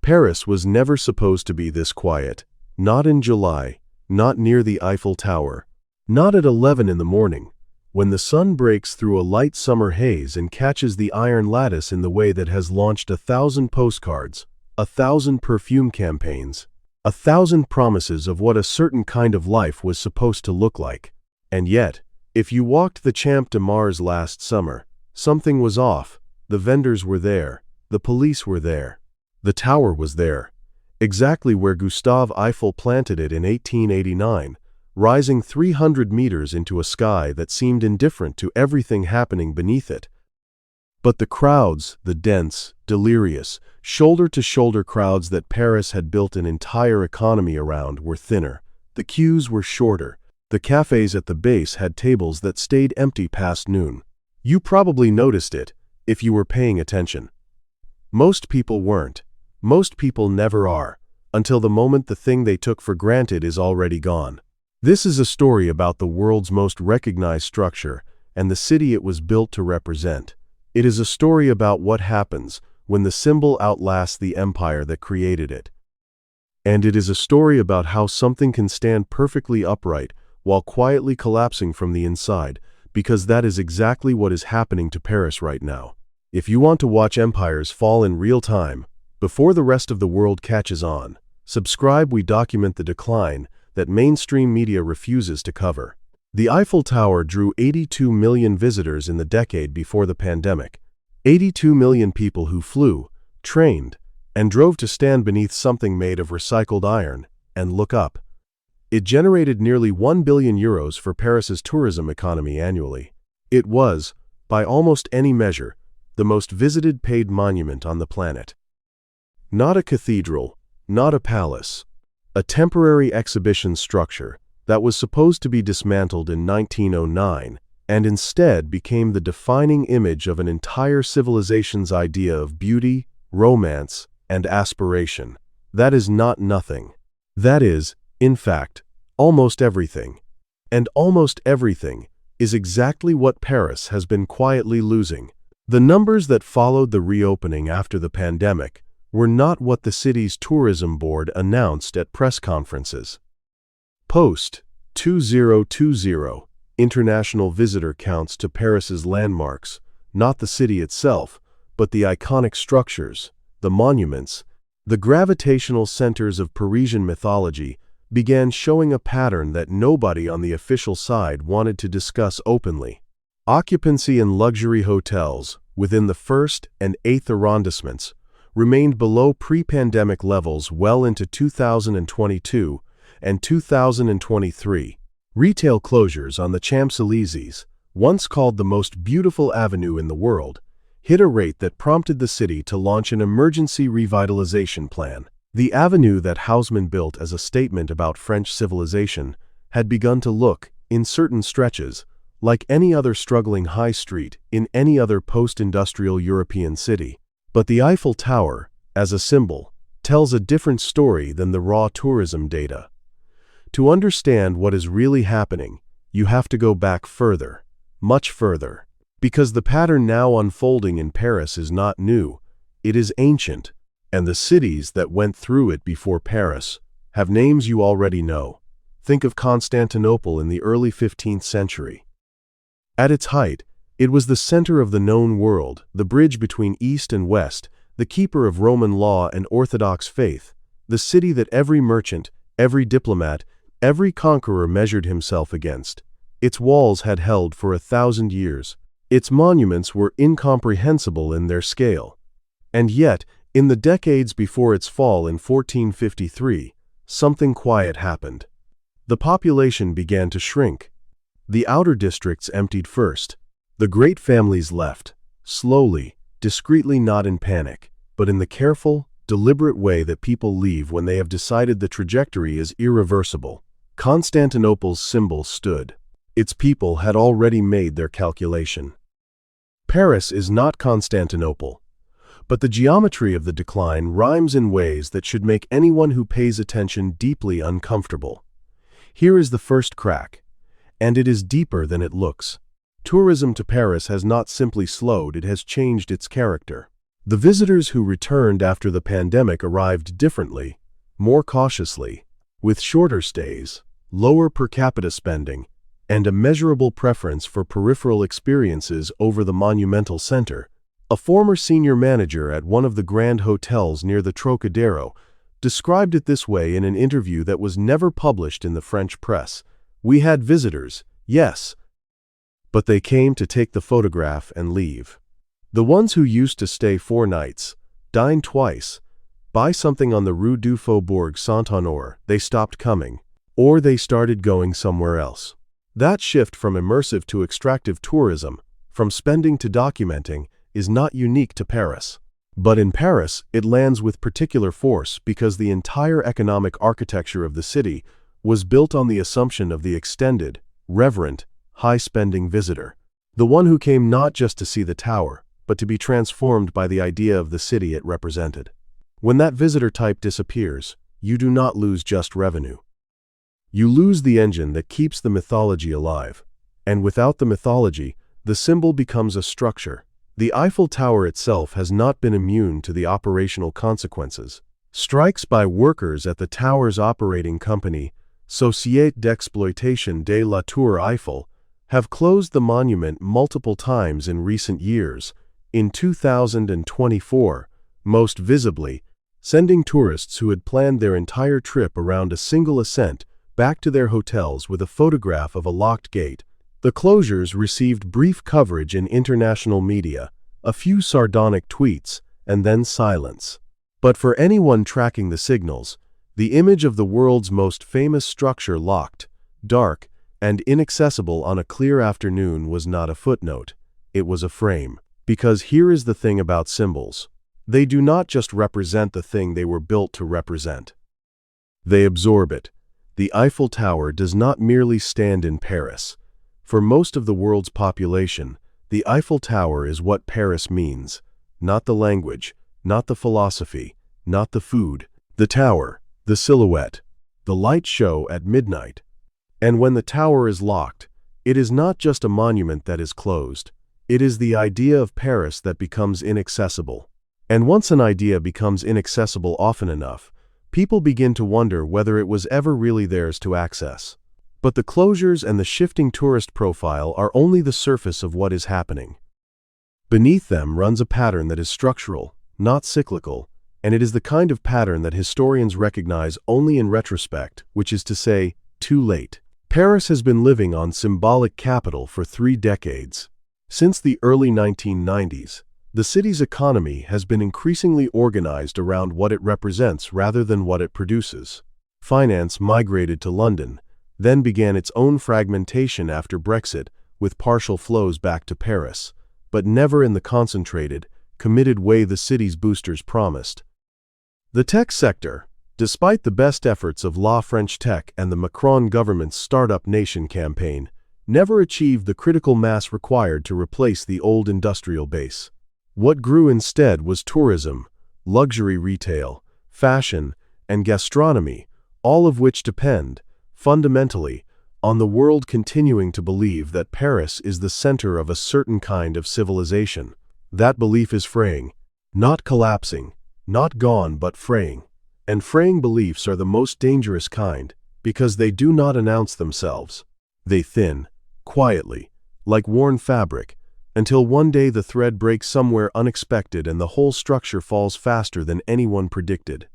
Paris was never supposed to be this quiet. Not in July, not near the Eiffel Tower, not at 11 in the morning, when the sun breaks through a light summer haze and catches the iron lattice in the way that has launched 1,000 postcards, 1,000 perfume campaigns, 1,000 promises of what a certain kind of life was supposed to look like. And yet, if you walked the Champ de Mars last summer, something was off. The vendors were there, the police were there. The tower was there, exactly where Gustave Eiffel planted it in 1889, rising 300 meters into a sky that seemed indifferent to everything happening beneath it. But the crowds, the dense, delirious, shoulder-to-shoulder crowds that Paris had built an entire economy around were thinner. The queues were shorter. The cafes at the base had tables that stayed empty past noon. You probably noticed it, if you were paying attention. Most people weren't. Most people never are, until the moment the thing they took for granted is already gone. This is a story about the world's most recognized structure and the city it was built to represent. It is a story about what happens when the symbol outlasts the empire that created it. And it is a story about how something can stand perfectly upright while quietly collapsing from the inside, because that is exactly what is happening to Paris right now. If you want to watch empires fall in real time, before the rest of the world catches on, subscribe. We document the decline that mainstream media refuses to cover. The Eiffel Tower drew 82 million visitors in the decade before the pandemic. 82 million people who flew, trained, and drove to stand beneath something made of recycled iron and look up. It generated nearly €1 billion for Paris's tourism economy annually. It was, by almost any measure, the most visited paid monument on the planet. Not a cathedral, not a palace. A temporary exhibition structure that was supposed to be dismantled in 1909 and instead became the defining image of an entire civilization's idea of beauty, romance, and aspiration. That is not nothing. That is, in fact, almost everything. And almost everything is exactly what Paris has been quietly losing. The numbers that followed the reopening after the pandemic were not what the city's tourism board announced at press conferences. Post-2020 international visitor counts to Paris's landmarks, not the city itself, but the iconic structures, the monuments, the gravitational centers of Parisian mythology, began showing a pattern that nobody on the official side wanted to discuss openly. Occupancy in luxury hotels within the 1st and 8th arrondissements remained below pre-pandemic levels well into 2022 and 2023. Retail closures on the Champs-Élysées, once called the most beautiful avenue in the world, hit a rate that prompted the city to launch an emergency revitalization plan. The avenue that Haussmann built as a statement about French civilization had begun to look, in certain stretches, like any other struggling high street in any other post-industrial European city. But the Eiffel Tower, as a symbol, tells a different story than the raw tourism data. To understand what is really happening, you have to go back further, much further. Because the pattern now unfolding in Paris is not new, it is ancient, and the cities that went through it before Paris have names you already know. Think of Constantinople in the early 15th century. At its height, it was the center of the known world, the bridge between East and West, the keeper of Roman law and Orthodox faith, the city that every merchant, every diplomat, every conqueror measured himself against. Its walls had held for 1,000 years. Its monuments were incomprehensible in their scale. And yet, in the decades before its fall in 1453, something quiet happened. The population began to shrink. The outer districts emptied first. The great families left, slowly, discreetly, not in panic, but in the careful, deliberate way that people leave when they have decided the trajectory is irreversible. Constantinople's symbol stood. Its people had already made their calculation. Paris is not Constantinople, but the geometry of the decline rhymes in ways that should make anyone who pays attention deeply uncomfortable. Here is the first crack, and it is deeper than it looks. Tourism to Paris has not simply slowed, it has changed its character. The visitors who returned after the pandemic arrived differently, more cautiously, with shorter stays, lower per capita spending, and a measurable preference for peripheral experiences over the monumental center. A former senior manager at one of the grand hotels near the Trocadero described it this way in an interview that was never published in the French press. "We had visitors, yes, but they came to take the photograph and leave. The ones who used to stay 4 nights, dine twice, buy something on the Rue du Faubourg Saint-Honoré, they stopped coming, or they started going somewhere else." That shift from immersive to extractive tourism, from spending to documenting, is not unique to Paris. But in Paris, it lands with particular force because the entire economic architecture of the city was built on the assumption of the extended, reverent, high-spending visitor. The one who came not just to see the tower, but to be transformed by the idea of the city it represented. When that visitor type disappears, you do not lose just revenue. You lose the engine that keeps the mythology alive. And without the mythology, the symbol becomes a structure. The Eiffel Tower itself has not been immune to the operational consequences. Strikes by workers at the tower's operating company, Société d'Exploitation de la Tour Eiffel, have closed the monument multiple times in recent years. In 2024, most visibly, sending tourists who had planned their entire trip around a single ascent back to their hotels with a photograph of a locked gate. The closures received brief coverage in international media, a few sardonic tweets, and then silence. But for anyone tracking the signals, the image of the world's most famous structure locked, dark, and inaccessible on a clear afternoon was not a footnote. It was a frame. Because here is the thing about symbols. They do not just represent the thing they were built to represent. They absorb it. The Eiffel Tower does not merely stand in Paris. For most of the world's population, the Eiffel Tower is what Paris means, not the language, not the philosophy, not the food. The tower, the silhouette, the light show at midnight. And when the tower is locked, it is not just a monument that is closed. It is the idea of Paris that becomes inaccessible. And once an idea becomes inaccessible often enough, people begin to wonder whether it was ever really theirs to access. But the closures and the shifting tourist profile are only the surface of what is happening. Beneath them runs a pattern that is structural, not cyclical, and it is the kind of pattern that historians recognize only in retrospect, which is to say, too late. Paris has been living on symbolic capital for 3 decades. Since the early 1990s, the city's economy has been increasingly organized around what it represents rather than what it produces. Finance migrated to London, then began its own fragmentation after Brexit, with partial flows back to Paris, but never in the concentrated, committed way the city's boosters promised. The tech sector, despite the best efforts of La French Tech and the Macron government's Startup Nation campaign, never achieved the critical mass required to replace the old industrial base. What grew instead was tourism, luxury retail, fashion, and gastronomy, all of which depend, fundamentally, on the world continuing to believe that Paris is the center of a certain kind of civilization. That belief is fraying, not collapsing, not gone but fraying. And fraying beliefs are the most dangerous kind, because they do not announce themselves. They thin, quietly, like worn fabric, until one day the thread breaks somewhere unexpected and the whole structure falls faster than anyone predicted.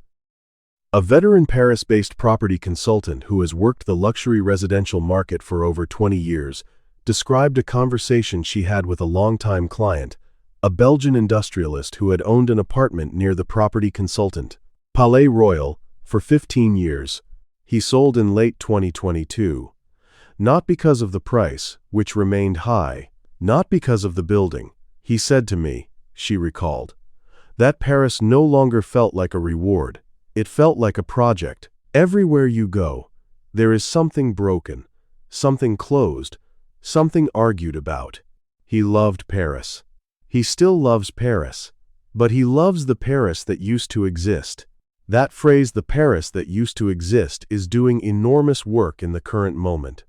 A veteran Paris-based property consultant who has worked the luxury residential market for over 20 years described a conversation she had with a longtime client, a Belgian industrialist who had owned an apartment near the property consultant, Palais Royal, for 15 years. He sold in late 2022. Not because of the price, which remained high, not because of the building. He said to me, she recalled, that Paris no longer felt like a reward. It felt like a project. Everywhere you go, there is something broken, something closed, something argued about. He loved Paris. He still loves Paris, but he loves the Paris that used to exist. That phrase, the Paris that used to exist, is doing enormous work in the current moment.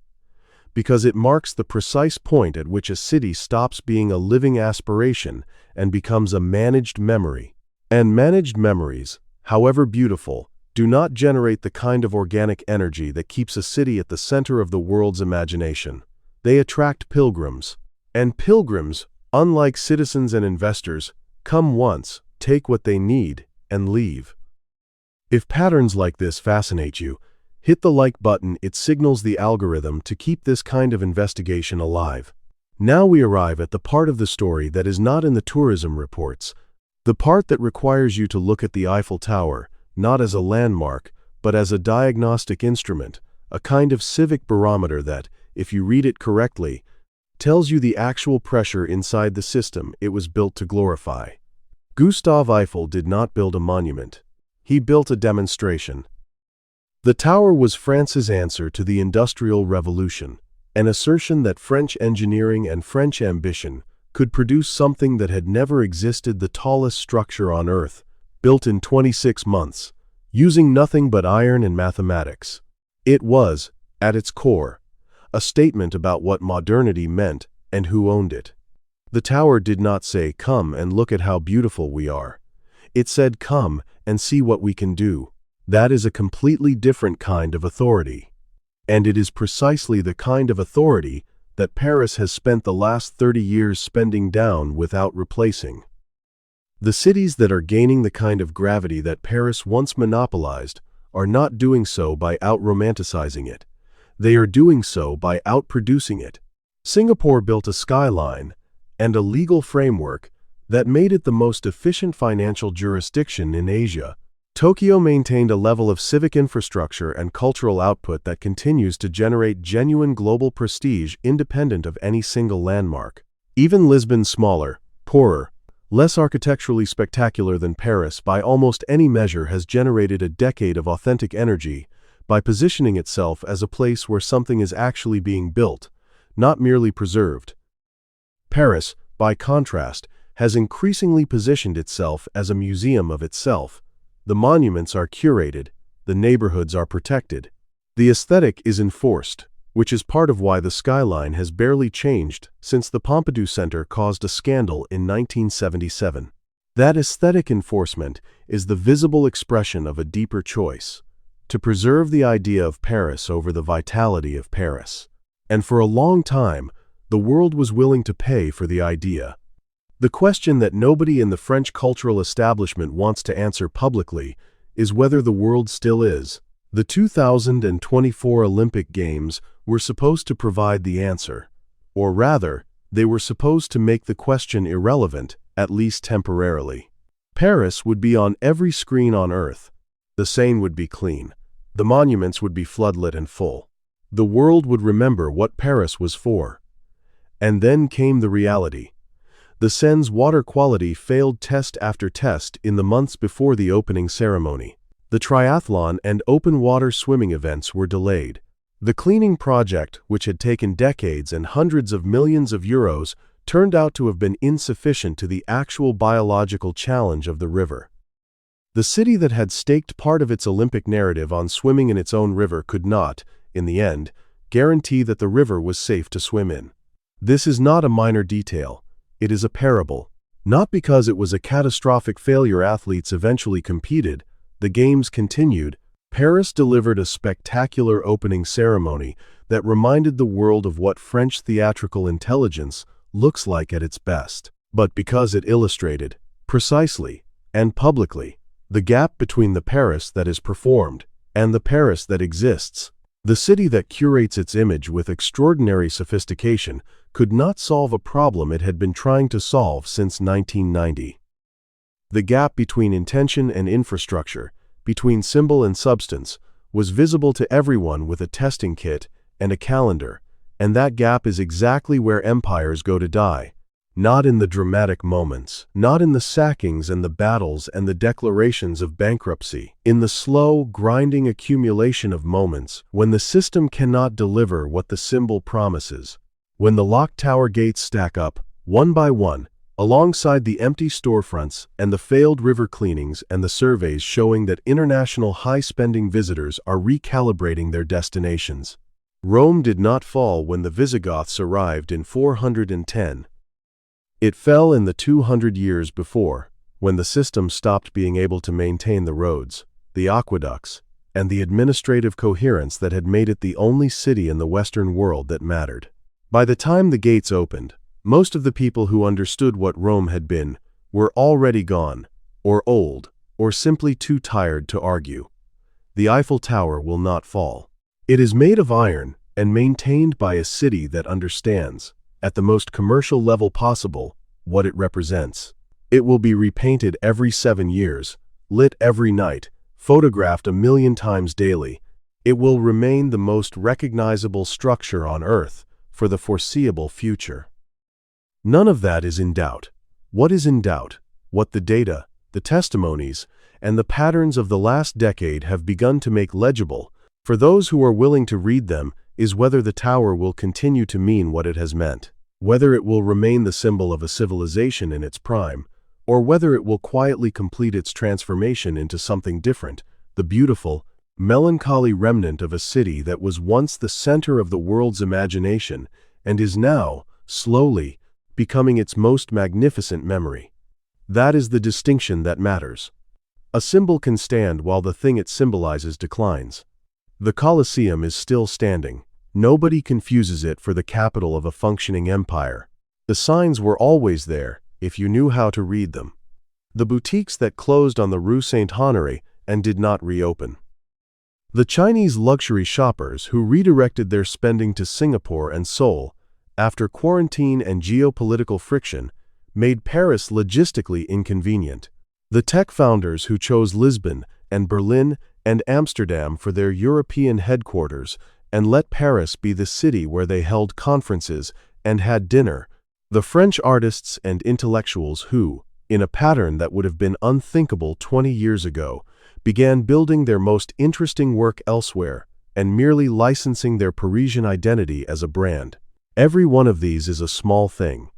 because it marks the precise point at which a city stops being a living aspiration and becomes a managed memory. And managed memories, however beautiful, do not generate the kind of organic energy that keeps a city at the center of the world's imagination. They attract pilgrims. And pilgrims, unlike citizens and investors, come once, take what they need, and leave. If patterns like this fascinate you, hit the like button. It signals the algorithm to keep this kind of investigation alive. Now we arrive at the part of the story that is not in the tourism reports, the part that requires you to look at the Eiffel Tower, not as a landmark, but as a diagnostic instrument, a kind of civic barometer that, if you read it correctly, tells you the actual pressure inside the system it was built to glorify. Gustave Eiffel did not build a monument. He built a demonstration. The tower was France's answer to the Industrial Revolution, an assertion that French engineering and French ambition could produce something that had never existed: the tallest structure on Earth, built in 26 months, using nothing but iron and mathematics. It was, at its core, a statement about what modernity meant and who owned it. The tower did not say, "Come and look at how beautiful we are." It said, "Come and see what we can do." That is a completely different kind of authority. And it is precisely the kind of authority that Paris has spent the last 30 years spending down without replacing. The cities that are gaining the kind of gravity that Paris once monopolized are not doing so by out-romanticizing it. They are doing so by out-producing it. Singapore built a skyline and a legal framework that made it the most efficient financial jurisdiction in Asia. Tokyo maintained a level of civic infrastructure and cultural output that continues to generate genuine global prestige independent of any single landmark. Even Lisbon, smaller, poorer, less architecturally spectacular than Paris by almost any measure, has generated a decade of authentic energy by positioning itself as a place where something is actually being built, not merely preserved. Paris, by contrast, has increasingly positioned itself as a museum of itself. The monuments are curated, the neighborhoods are protected. The aesthetic is enforced, which is part of why the skyline has barely changed since the Pompidou Center caused a scandal in 1977. That aesthetic enforcement is the visible expression of a deeper choice: to preserve the idea of Paris over the vitality of Paris. And for a long time, the world was willing to pay for the idea. The question that nobody in the French cultural establishment wants to answer publicly is whether the world still is. The 2024 Olympic Games were supposed to provide the answer. Or rather, they were supposed to make the question irrelevant, at least temporarily. Paris would be on every screen on Earth. The Seine would be clean. The monuments would be floodlit and full. The world would remember what Paris was for. And then came the reality. The Seine's water quality failed test after test in the months before the opening ceremony. The triathlon and open water swimming events were delayed. The cleaning project, which had taken decades and hundreds of millions of euros, turned out to have been insufficient to the actual biological challenge of the river. The city that had staked part of its Olympic narrative on swimming in its own river could not, in the end, guarantee that the river was safe to swim in. This is not a minor detail. It is a parable. Not because it was a catastrophic failure athletes eventually competed, the games continued. Paris delivered a spectacular opening ceremony that reminded the world of what French theatrical intelligence looks like at its best. But because it illustrated, precisely, and publicly, the gap between the Paris that is performed and the Paris that exists, the city that curates its image with extraordinary sophistication could not solve a problem it had been trying to solve since 1990. The gap between intention and infrastructure, between symbol and substance, was visible to everyone with a testing kit and a calendar, and that gap is exactly where empires go to die. Not in the dramatic moments, not in the sackings and the battles and the declarations of bankruptcy, in the slow, grinding accumulation of moments when the system cannot deliver what the symbol promises. When the locked tower gates stack up, one by one, alongside the empty storefronts and the failed river cleanings and the surveys showing that international high-spending visitors are recalibrating their destinations. Rome did not fall when the Visigoths arrived in 410. It fell in the 200 years before, when the system stopped being able to maintain the roads, the aqueducts, and the administrative coherence that had made it the only city in the Western world that mattered. By the time the gates opened, most of the people who understood what Rome had been were already gone, or old, or simply too tired to argue. The Eiffel Tower will not fall. It is made of iron and maintained by a city that understands, at the most commercial level possible, what it represents. It will be repainted every 7 years, lit every night, photographed 1,000,000 times daily. It will remain the most recognizable structure on Earth for the foreseeable future. None of that is in doubt. What is in doubt? What the data, the testimonies, and the patterns of the last decade have begun to make legible, for those who are willing to read them, is whether the tower will continue to mean what it has meant, whether it will remain the symbol of a civilization in its prime, or whether it will quietly complete its transformation into something different, the beautiful, melancholy remnant of a city that was once the center of the world's imagination and is now, slowly, becoming its most magnificent memory. That is the distinction that matters. A symbol can stand while the thing it symbolizes declines. The Colosseum is still standing. Nobody confuses it for the capital of a functioning empire. The signs were always there, if you knew how to read them. The boutiques that closed on the Rue Saint-Honoré and did not reopen. The Chinese luxury shoppers who redirected their spending to Singapore and Seoul, after quarantine and geopolitical friction, made Paris logistically inconvenient. The tech founders who chose Lisbon and Berlin and Amsterdam for their European headquarters and let Paris be the city where they held conferences and had dinner. The French artists and intellectuals who, in a pattern that would have been unthinkable 20 years ago, began building their most interesting work elsewhere and merely licensing their Parisian identity as a brand. Every one of these is a small thing.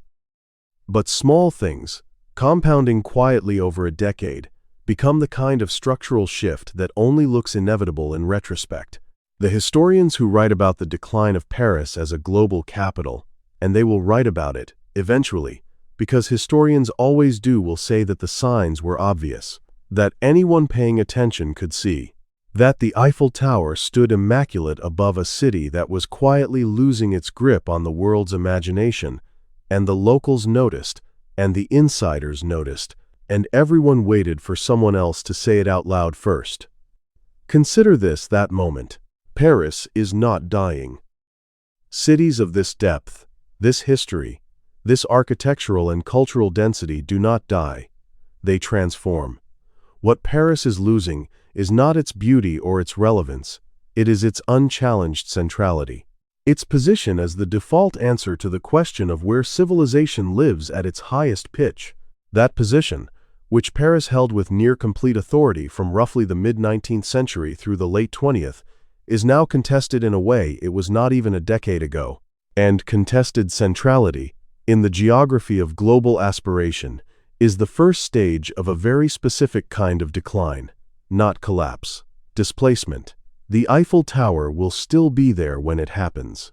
But small things, compounding quietly over a decade, become the kind of structural shift that only looks inevitable in retrospect. The historians who write about the decline of Paris as a global capital, and they will write about it, eventually, because historians always do, will say that the signs were obvious, that anyone paying attention could see, that the Eiffel Tower stood immaculate above a city that was quietly losing its grip on the world's imagination, and the locals noticed, and the insiders noticed, and everyone waited for someone else to say it out loud first. Consider this that moment. Paris is not dying. Cities of this depth, this history, this architectural and cultural density do not die. They transform. What Paris is losing is not its beauty or its relevance, it is its unchallenged centrality. Its position as the default answer to the question of where civilization lives at its highest pitch. That position, which Paris held with near-complete authority from roughly the mid-19th century through the late 20th, is now contested in a way it was not even a decade ago. And contested centrality, in the geography of global aspiration, is the first stage of a very specific kind of decline, not collapse, displacement. The Eiffel Tower will still be there when it happens.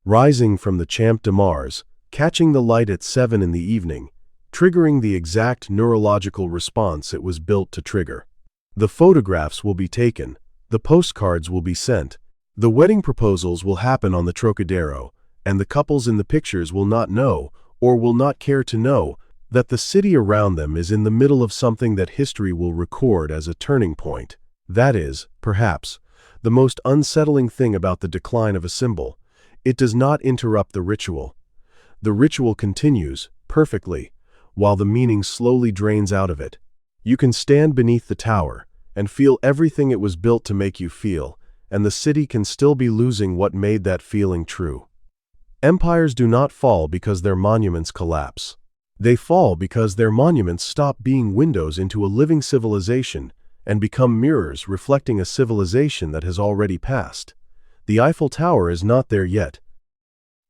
Rising from the Champ de Mars, catching the light at 7 in the evening, triggering the exact neurological response it was built to trigger. The photographs will be taken, the postcards will be sent, the wedding proposals will happen on the Trocadero, and the couples in the pictures will not know, or will not care to know, that the city around them is in the middle of something that history will record as a turning point. That is, perhaps, the most unsettling thing about the decline of a symbol. It does not interrupt the ritual. The ritual continues, perfectly, while the meaning slowly drains out of it. You can stand beneath the tower and feel everything it was built to make you feel, and the city can still be losing what made that feeling true. Empires do not fall because their monuments collapse. They fall because their monuments stop being windows into a living civilization and become mirrors reflecting a civilization that has already passed. The Eiffel Tower is not there yet.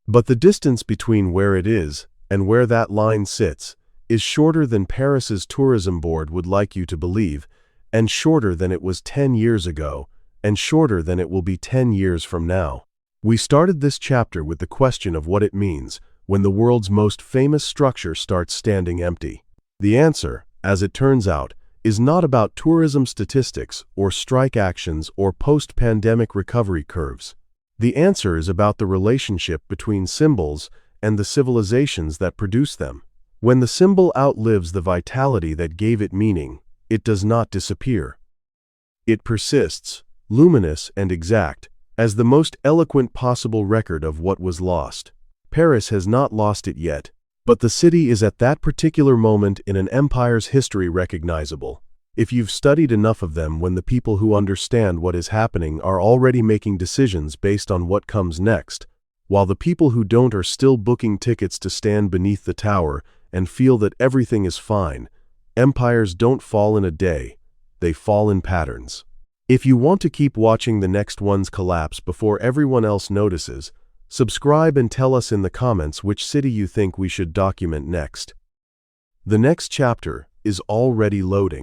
But the distance between where it is and where that line sits is shorter than Paris's tourism board would like you to believe, and shorter than it was 10 years ago, and shorter than it will be 10 years from now. We started this chapter with the question of what it means when the world's most famous structure starts standing empty. The answer, as it turns out, is not about tourism statistics or strike actions or post-pandemic recovery curves. The answer is about the relationship between symbols and the civilizations that produce them. When the symbol outlives the vitality that gave it meaning, it does not disappear. It persists, luminous and exact, as the most eloquent possible record of what was lost. Paris has not lost it yet, but the city is at that particular moment in an empire's history recognizable. If you've studied enough of them, when the people who understand what is happening are already making decisions based on what comes next, while the people who don't are still booking tickets to stand beneath the tower and feel that everything is fine, empires don't fall in a day, they fall in patterns. If you want to keep watching the next ones collapse before everyone else notices, subscribe and tell us in the comments which city you think we should document next. The next chapter is already loading.